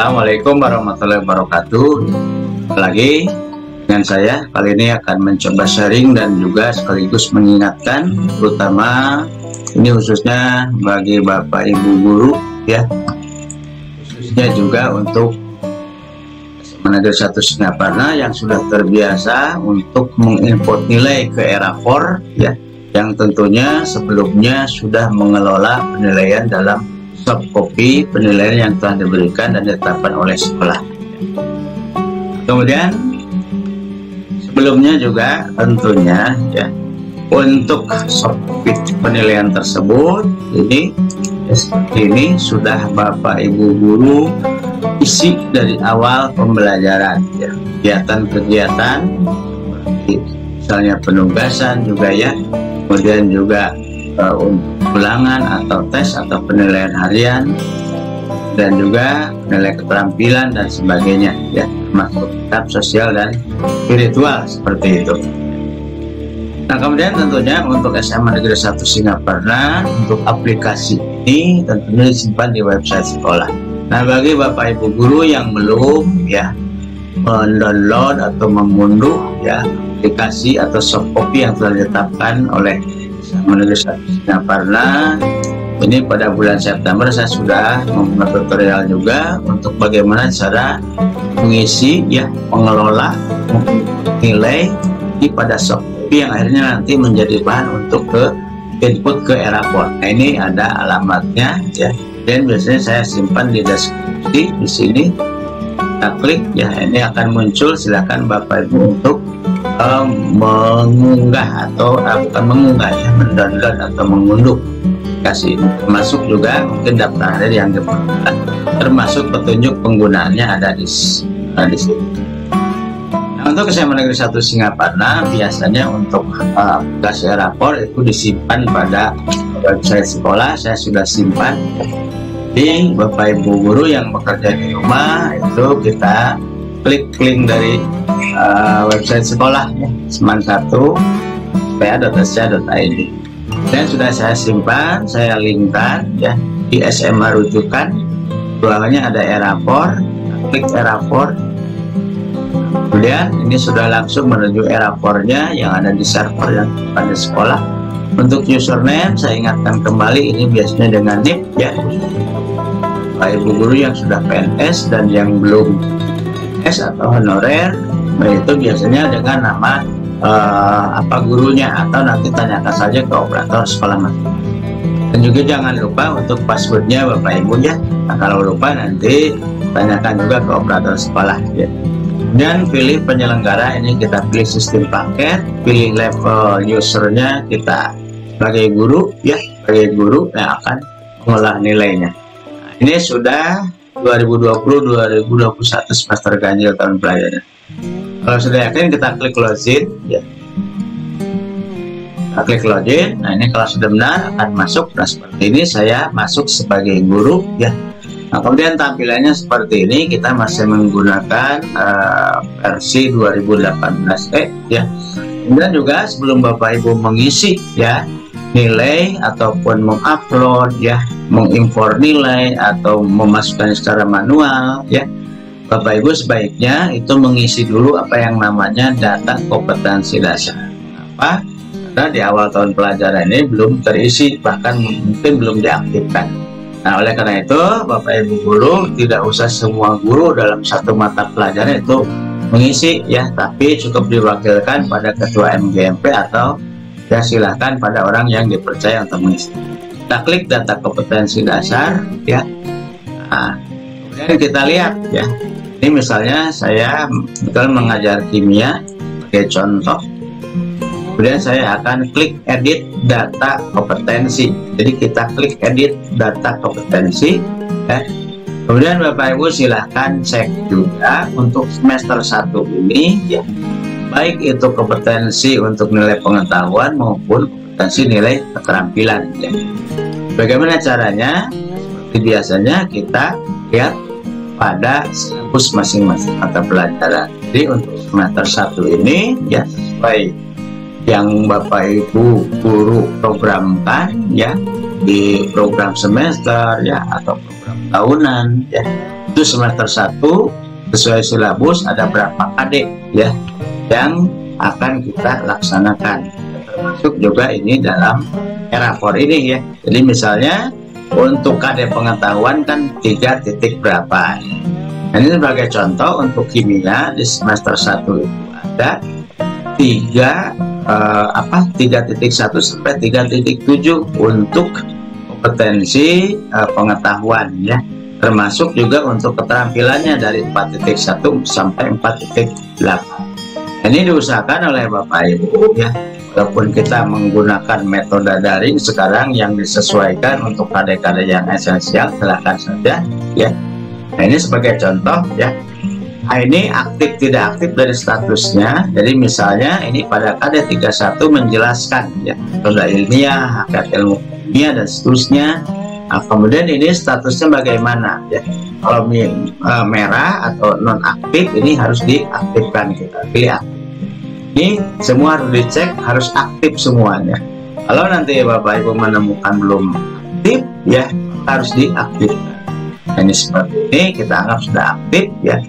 Assalamualaikum warahmatullahi wabarakatuh. Lagi dengan saya kali ini akan mencoba sharing dan juga sekaligus mengingatkan, terutama ini khususnya bagi Bapak Ibu guru ya, khususnya juga untuk Negeri 1 Singaparna yang sudah terbiasa untuk menginput nilai ke era 4 ya, yang tentunya sebelumnya sudah mengelola penilaian dalam soft copy penilaian yang telah diberikan dan ditetapkan oleh sekolah. Kemudian sebelumnya juga tentunya ya, untuk soft copy penilaian tersebut ini seperti ini sudah Bapak Ibu guru isi dari awal pembelajaran ya, kegiatan-kegiatan misalnya penugasan juga ya, kemudian juga ulangan atau tes atau penilaian harian, dan juga nilai keterampilan dan sebagainya ya, termasuk tahap sosial dan spiritual seperti itu. Nah, kemudian tentunya untuk SMA Negeri 1 Singaparna untuk aplikasi ini tentunya disimpan di website sekolah. Nah, bagi Bapak Ibu guru yang belum ya mendownload atau mengunduh ya aplikasi atau soft copy yang telah ditetapkan oleh SMA Negeri 1 Singaparna, ini pada bulan September saya sudah membuat tutorial juga untuk bagaimana cara mengisi ya, mengelola nilai di pada soft copy yang akhirnya nanti menjadi bahan untuk ke input ke era 4. Nah, ini ada alamatnya ya, dan biasanya saya simpan di deskripsi di sini. Kita klik ya, ini akan muncul, silakan Bapak Ibu untuk mengunggah atau bukan mengunggah ya, mendownload atau mengunduh aplikasi ini, termasuk juga mungkin daftar hari yang diperlukan, termasuk petunjuk penggunaannya ada di sini. Nah, untuk SMA Negeri 1 Singaparna biasanya untuk aplikasi era 4 itu disimpan pada website sekolah. Saya sudah simpan. Jadi Bapak Ibu guru yang bekerja di rumah itu kita klik link dari website sekolah ya, seman1pa.sca.id, dan sudah saya simpan, saya linkkan ya di SMA rujukan. Ruangannya ada era 4, klik era 4. Kemudian ini sudah langsung menuju era 4-nya yang ada di server yang pada sekolah. Untuk username saya ingatkan kembali, ini biasanya dengan NIP ya, Bapak Ibu guru yang sudah PNS dan yang belum PNS atau honorer, itu biasanya dengan nama gurunya, atau nanti tanyakan saja ke operator sekolah mas. Dan juga jangan lupa untuk passwordnya Bapak Ibu ya. Nah, kalau lupa nanti tanyakan juga ke operator sekolah ya. Dan pilih penyelenggara, ini kita pilih sistem paket, pilih level usernya kita sebagai guru ya, sebagai guru yang akan mengolah nilainya. Nah, ini sudah 2020-2021 semester ganjil tahun pelajaran. Kalau sudah yakin kita klik login ya, kita klik login. Nah, ini kalau sudah benar akan masuk. Nah, seperti ini saya masuk sebagai guru ya. Nah, kemudian tampilannya seperti ini, kita masih menggunakan versi 2018 ya. Kemudian juga sebelum Bapak Ibu mengisi ya nilai ataupun mengupload ya, mengimpor nilai atau memasukkan secara manual ya, Bapak Ibu sebaiknya itu mengisi dulu apa yang namanya data kompetensi dasar. Apa? Karena di awal tahun pelajaran ini belum terisi, bahkan mungkin belum diaktifkan. Nah, oleh karena itu Bapak Ibu guru tidak usah semua guru dalam satu mata pelajaran itu mengisi ya, tapi cukup diwakilkan pada ketua MGMP atau ya silahkan pada orang yang dipercaya untuk mengisi. Kita klik data kompetensi dasar ya. Nah, kemudian kita lihat ya, ini misalnya saya betul mengajar kimia sebagai contoh. Kemudian saya akan klik edit data kompetensi. Jadi kita klik edit data kompetensi ya. Kemudian Bapak Ibu silahkan cek juga untuk semester 1 ini ya, baik itu kompetensi untuk nilai pengetahuan maupun kompetensi nilai keterampilan ya. Bagaimana caranya? Seperti biasanya kita lihat pada silabus masing-masing mata pelajaran. Jadi untuk semester 1 ini ya, sesuai yang Bapak Ibu guru programkan ya, di program semester ya atau program tahunan ya, Itu semester 1 sesuai silabus ada berapa KD ya yang akan kita laksanakan, termasuk juga ini dalam era 4 ini ya. Jadi misalnya untuk KD pengetahuan kan 3 titik berapa. Nah, ini sebagai contoh untuk kimia di semester 1 itu ada 3.1 sampai 3.7 untuk kompetensi pengetahuan ya, termasuk juga untuk keterampilannya dari 4.1 sampai 4.8. Ini diusahakan oleh Bapak Ibu ya, walaupun kita menggunakan metode daring sekarang yang disesuaikan untuk KD-KD yang esensial, silakan saja ya. Nah, ini sebagai contoh ya. Nah, ini aktif tidak aktif dari statusnya. Jadi misalnya ini pada KD 31 menjelaskan ya metode ilmiah, hakikat ilmu kimia dan seterusnya. Nah, kemudian ini statusnya bagaimana ya? Kalau merah atau non aktif ini harus diaktifkan, kita pilih aktif. Ini semua harus dicek, harus aktif semuanya. Kalau nanti Bapak Ibu menemukan belum aktif ya, harus diaktifkan. Nah, ini seperti ini kita anggap sudah aktif ya.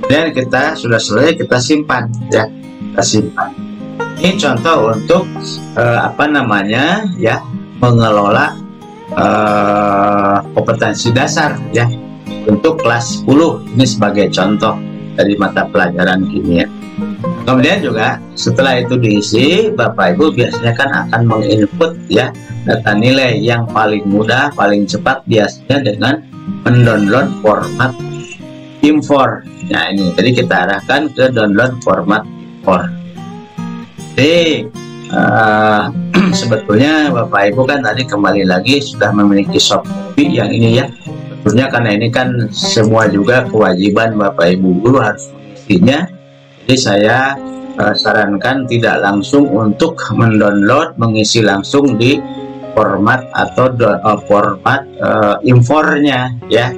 Dan kita sudah selesai, kita simpan ya, kita simpan. Ini contoh untuk mengelola kompetensi dasar ya untuk kelas 10. Ini sebagai contoh dari mata pelajaran kimia. Kemudian juga setelah itu diisi, Bapak Ibu biasanya kan akan menginput ya data nilai yang paling mudah, paling cepat biasanya dengan mendownload format import. Nah, ini tadi kita arahkan ke download format import. Jadi sebetulnya Bapak Ibu kan tadi kembali lagi sudah memiliki soft copy yang ini ya. Sebetulnya karena ini kan semua juga kewajiban Bapak Ibu guru harus mengisinya. Jadi saya sarankan tidak langsung untuk mendownload, mengisi langsung di format atau format impornya ya.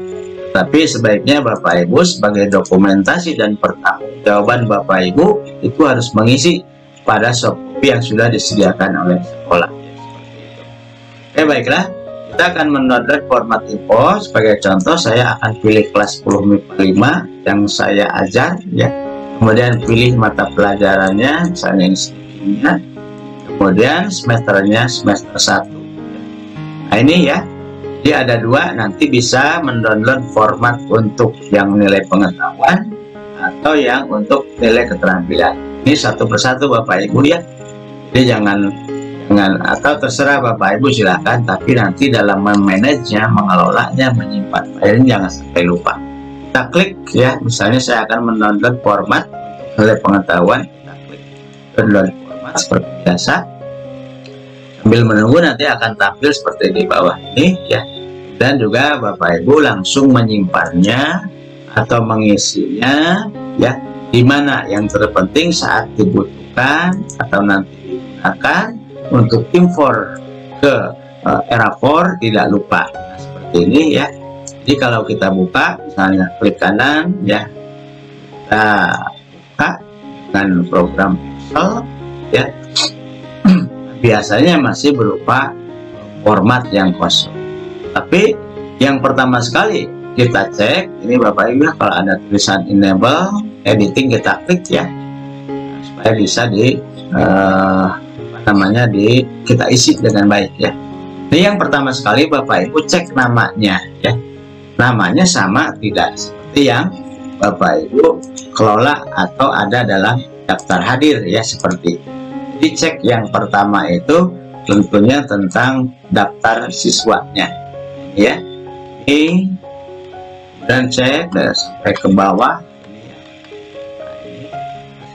Tapi sebaiknya Bapak Ibu sebagai dokumentasi dan pertanggungjawaban Bapak Ibu itu harus mengisi pada soft copy yang sudah disediakan oleh sekolah. Oke, baiklah, kita akan mendownload format info. Sebagai contoh saya akan pilih kelas 10 MIPA 5 yang saya ajar ya. Kemudian pilih mata pelajarannya, misalnya ini kimia. Kemudian semesternya semester 1. Nah, ini ya. Jadi ada 2, nanti bisa mendownload format untuk yang nilai pengetahuan atau yang untuk nilai keterampilan. Ini satu persatu Bapak Ibu ya. Jadi jangan atau terserah Bapak Ibu silakan, tapi nanti dalam memanagenya, mengelolanya, menyimpan filenya jangan sampai lupa. Kita klik ya, misalnya saya akan mendownload format untuk nilai pengetahuan, kita klik download format seperti biasa. Sambil menunggu nanti akan tampil seperti di bawah ini ya. Dan juga Bapak Ibu langsung menyimpannya atau mengisinya ya, di mana yang terpenting saat dibutuhkan atau nanti digunakan untuk import ke era 4 tidak lupa. Nah, seperti ini ya. Jadi kalau kita buka misalnya klik kanan ya, kita buka dengan program Excel ya. Biasanya masih berupa format yang kosong. Tapi yang pertama sekali kita cek ini Bapak Ibu, kalau ada tulisan enable editing kita klik ya, supaya bisa kita isi dengan baik ya. Ini yang pertama sekali Bapak Ibu cek namanya ya, namanya sama tidak seperti yang Bapak Ibu kelola atau ada dalam daftar hadir ya, seperti itu. Dicek yang pertama itu tentunya tentang daftar siswanya ya. Ini dan cek sampai ke bawah ini ya.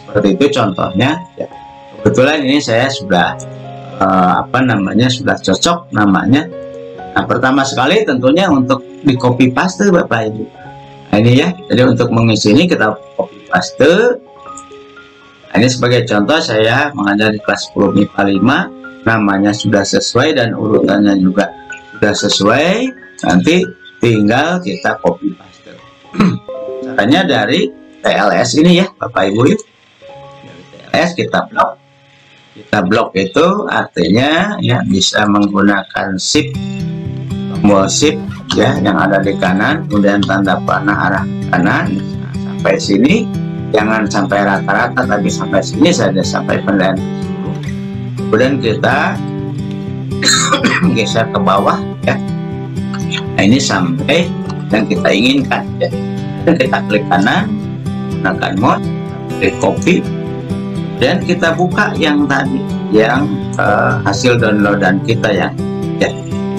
Seperti itu contohnya ya. Kebetulan ini saya sudah sudah cocok namanya. Nah, pertama sekali tentunya untuk di copy paste Bapak Ibu. Nah, ini ya. Jadi untuk mengisi ini kita copy paste. Nah, ini sebagai contoh saya mengajar di kelas 10 MIPA 5, namanya sudah sesuai dan urutannya juga sudah sesuai. Nanti tinggal kita copy paste. Caranya dari TLS ini ya Bapak Ibu ya. Dari TLS kita blok. Kita blok itu artinya ya bisa menggunakan shift tombol shift ya yang ada di kanan, kemudian tanda panah arah kanan sampai sini, jangan sampai rata-rata tapi sampai sini saja, sampai penilaian. Kemudian kita geser ke bawah ya. Nah, ini sampai yang kita inginkan ya. Dan kita klik kanan, gunakan mode, klik copy, dan kita buka yang tadi yang hasil downloadan kita ya.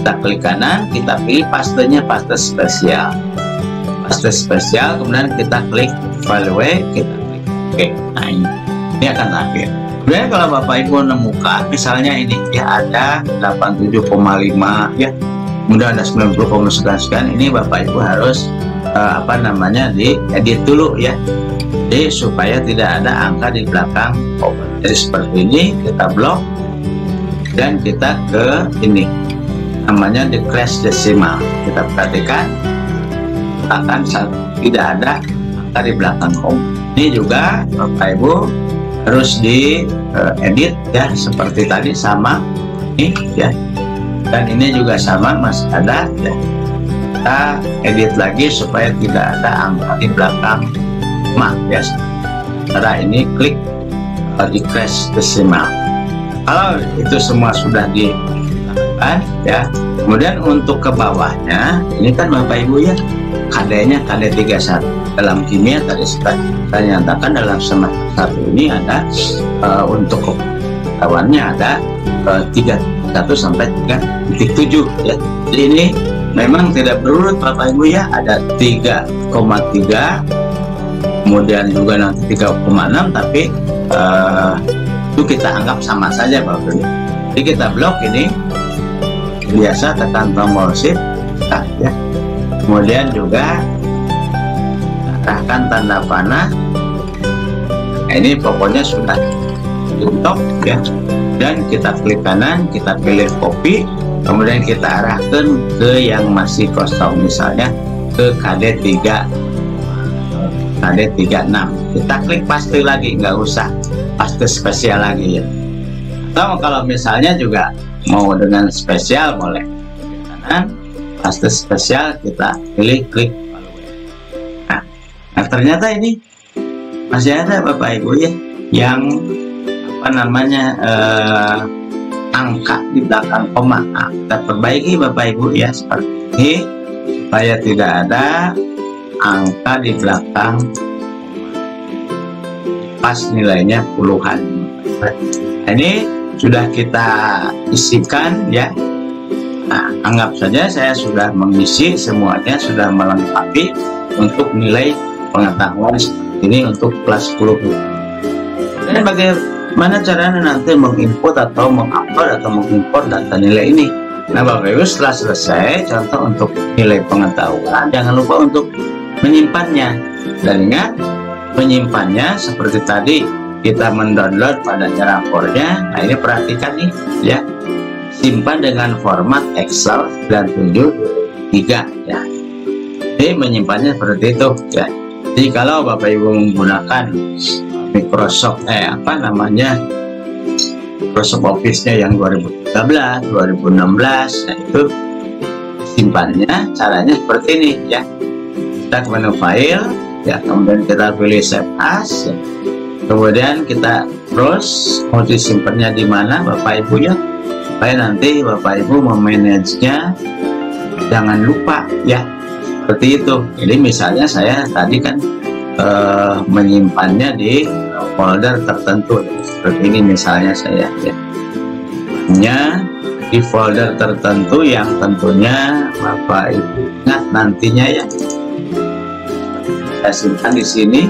Kita klik kanan, kita pilih pastenya, paste spesial, kemudian kita klik evaluate, kita klik OK. Nah ini akan terakhir. Kemudian kalau Bapak Ibu menemukan misalnya ini ya ada 87,5 ya, kemudian ada 90,9, ini Bapak Ibu harus di edit dulu ya, jadi supaya tidak ada angka di belakang. Jadi seperti ini kita blok dan kita ke ini namanya di crash decimal. Kita perhatikan akan tidak ada angka di belakang koma. Ini juga Bapak Ibu harus di edit ya, seperti tadi sama ini ya, dan ini juga sama masih ada ya. Kita edit lagi supaya tidak ada angka di belakang koma ya. Setelah ini klik di crash decimal. Kalau itu semua sudah dilakukan ya, kemudian untuk ke bawahnya ini kan Bapak Ibu ya, KD-nya KD 31. Dalam kimia tadi kita nyatakan dalam semester 1 ini ada untuk pengetahuannya ada 31 sampai 3.7 ya. Jadi ini memang tidak berurut Bapak Ibu ya, ada 3,3, kemudian juga nanti 3,6, tapi itu kita anggap sama saja Bapak Ibu. Jadi kita blok ini, biasa tekan tombol shift ya, kemudian juga arahkan tanda panah. Nah, ini pokoknya sudah untuk ya, dan kita klik kanan, kita pilih copy, kemudian kita arahkan ke yang masih kosong, misalnya ke KD 36. Kita klik paste lagi, nggak usah paste spesial lagi ya. Atau kalau misalnya juga mau dengan spesial boleh, kanan paste spesial, kita pilih klik. Nah ternyata ini masih ada Bapak Ibu ya yang angka di belakang koma. Nah, kita perbaiki Bapak Ibu ya seperti ini supaya tidak ada angka di belakang, pas nilainya puluhan. Nah, ini sudah kita isikan ya. Nah, anggap saja saya sudah mengisi semuanya, sudah melengkapi untuk nilai pengetahuan seperti ini untuk kelas 10. Dan bagaimana caranya nanti menginput atau mengupload atau mengimport data nilai ini? Nah Bapak Ibu, setelah selesai contoh untuk nilai pengetahuan, jangan lupa untuk menyimpannya. Dan ingat, menyimpannya seperti tadi kita mendownload pada rapornya. Nah ini perhatikan nih ya, simpan dengan format Excel 973 ya. Jadi menyimpannya seperti itu ya. Jadi kalau Bapak Ibu menggunakan Microsoft Microsoft Office-nya yang 2013, 2016, nah itu simpannya caranya seperti ini ya. Kita ke menu file ya, kemudian kita pilih save as ya. Kemudian kita terus mau disimpannya di mana Bapak Ibu ya, supaya nanti Bapak Ibu memanagenya jangan lupa ya, seperti itu. Jadi misalnya saya tadi kan menyimpannya di folder tertentu seperti ini, misalnya saya ya di folder tertentu yang tentunya Bapak Ibu ingat nantinya ya, saya simpan di sini.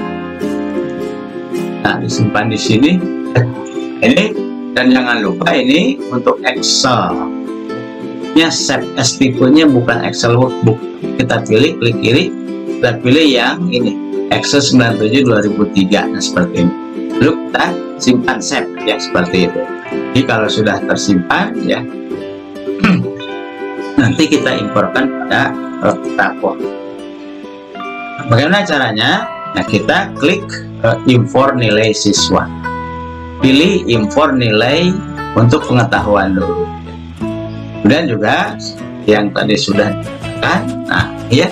Nah disimpan di sini ini, dan jangan lupa ini untuk Excel nya save as tipenya bukan Excel workbook. Kita pilih, klik kiri, kita pilih yang ini Excel 97 2003. Nah seperti ini, lalu kita simpan save ya seperti itu. Jadi kalau sudah tersimpan ya nanti kita imporkan pada rapor. Bagaimana caranya? Nah kita klik import nilai siswa, pilih import nilai untuk pengetahuan dulu. Kemudian juga yang tadi sudah dikatakan. Nah ya,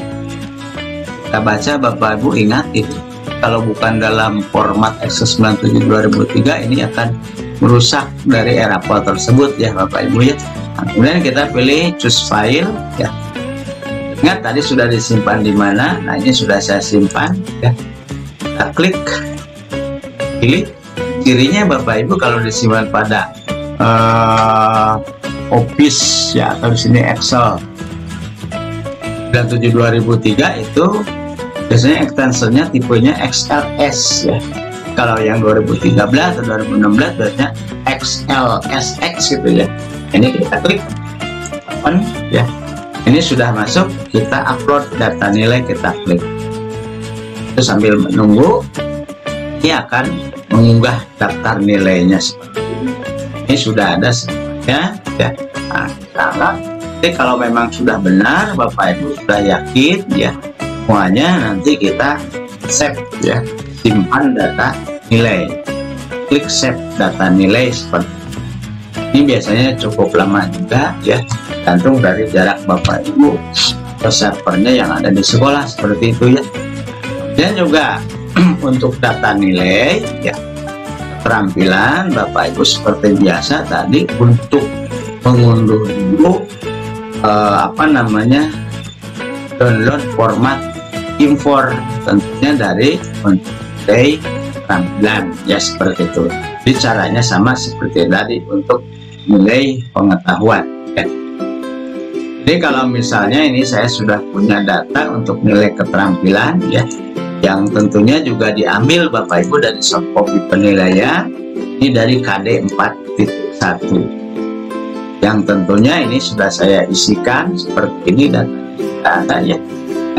kita baca Bapak Ibu, ingat itu kalau bukan dalam format Excel 97 2003 ini akan merusak dari Rapor tersebut ya Bapak Ibu ya. Nah, kemudian kita pilih choose file ya. Ingat tadi sudah disimpan di mana. Nah ini sudah saya simpan ya. Kita klik, pilih. Cirinya Bapak Ibu kalau disimpan pada Office ya, atau di sini Excel 97 2003 itu biasanya extensionnya tipenya XLS ya. Kalau yang 2013 atau 2016 biasanya XLSX gitu ya. Ini kita klik open ya. Ini sudah masuk, kita upload data nilai, kita klik. Terus sambil menunggu, ini akan mengunggah daftar nilainya seperti ini. Ini sudah ada semuanya ya. Nah, sekarang jadi kalau memang sudah benar, Bapak Ibu sudah yakin ya semuanya, nanti kita save ya, simpan data nilai, klik save data nilai seperti ini. Ini biasanya cukup lama juga ya, tergantung dari jarak Bapak Ibu ke servernya yang ada di sekolah seperti itu ya. Dan juga untuk data nilai ya, keterampilan Bapak Ibu seperti biasa tadi untuk mengunduh dulu download format import, tentunya dari nilai keterampilan ya seperti itu. Jadi caranya sama seperti tadi untuk nilai pengetahuan ya. Jadi kalau misalnya ini saya sudah punya data untuk nilai keterampilan ya, yang tentunya juga diambil Bapak Ibu dari soft copy penilaian ini dari KD 4.1 yang tentunya ini sudah saya isikan seperti ini data ya.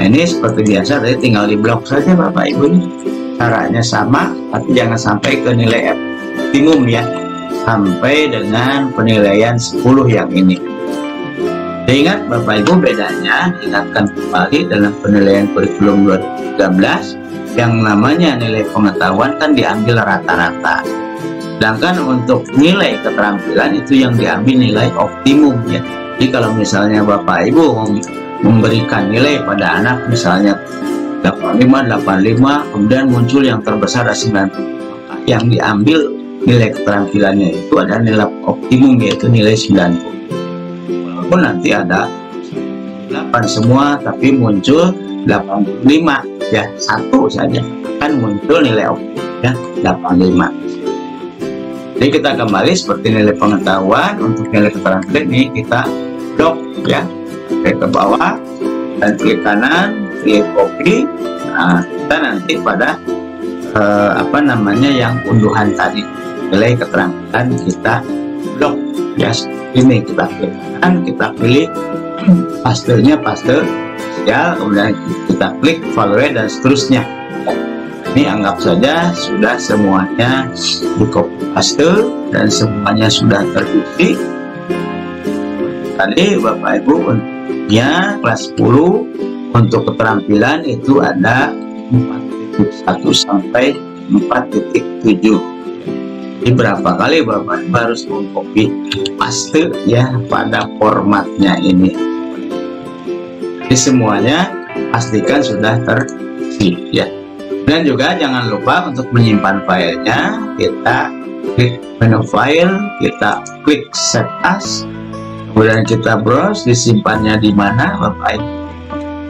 Nah ini seperti biasa, tadi tinggal di blok saja Bapak Ibu nih. Caranya sama, tapi jangan sampai ke nilai optimum ya, sampai dengan penilaian 10 yang ini. Ingat Bapak Ibu bedanya, ingatkan kembali dalam penilaian kurikulum 2013 yang namanya nilai pengetahuan kan diambil rata-rata, sedangkan untuk nilai keterampilan itu yang diambil nilai optimum ya. Jadi kalau misalnya Bapak Ibu memberikan nilai pada anak misalnya 85, kemudian muncul yang terbesar ada 90, yang diambil nilai keterampilannya itu ada nilai optimum yaitu nilai 90. Walaupun nanti ada 8 semua tapi muncul 85 ya, satu saja akan muncul nilai optimumnya 85. Jadi kita kembali seperti nilai pengetahuan, untuk nilai keterampilan ini kita blok ya, klik ke bawah dan klik kanan, klik copy. Nah, kita nanti pada yang unduhan tadi nilai keterampilan kita blok ya, ini kita klik kanan, kita pilih pastenya paste ya, kemudian kita klik value dan seterusnya. Ini anggap saja sudah semuanya di copy paste dan semuanya sudah terisi. Tadi Bapak Ibu untuknya kelas 10 untuk keterampilan itu ada 4.1 sampai 4.7. Jadi berapa kali Bapak Ibu harus mengcopy paste ya pada formatnya ini. Jadi semuanya pastikan sudah terisi ya. Dan juga jangan lupa untuk menyimpan filenya, kita klik menu file, kita klik save as, kemudian kita browse disimpannya di mana Bapak Ibu.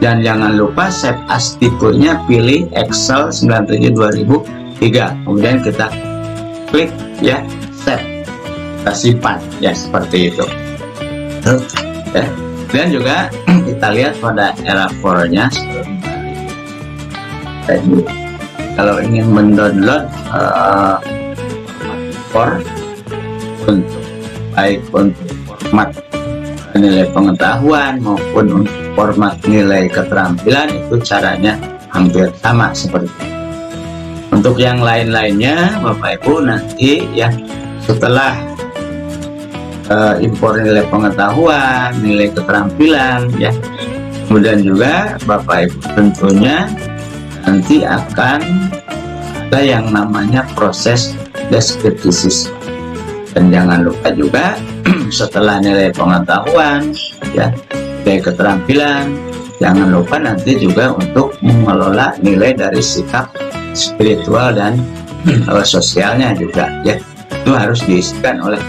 Dan jangan lupa save as tipenya pilih Excel 97 2003, kemudian kita klik ya save, kita simpan ya seperti itu ya. Dan juga kita lihat pada Rapornya seperti tadi. Kalau ingin mendownload untuk baik untuk format nilai pengetahuan maupun untuk format nilai keterampilan, itu caranya hampir sama seperti itu. Untuk yang lain-lainnya Bapak Ibu nanti ya setelah impor nilai pengetahuan, nilai keterampilan ya, kemudian juga Bapak Ibu tentunya nanti akan ada yang namanya proses deskripsi. Dan jangan lupa juga setelah nilai pengetahuan ya, dari keterampilan. Jangan lupa nanti juga untuk mengelola nilai dari sikap spiritual dan sosialnya juga ya. Itu harus diisikan oleh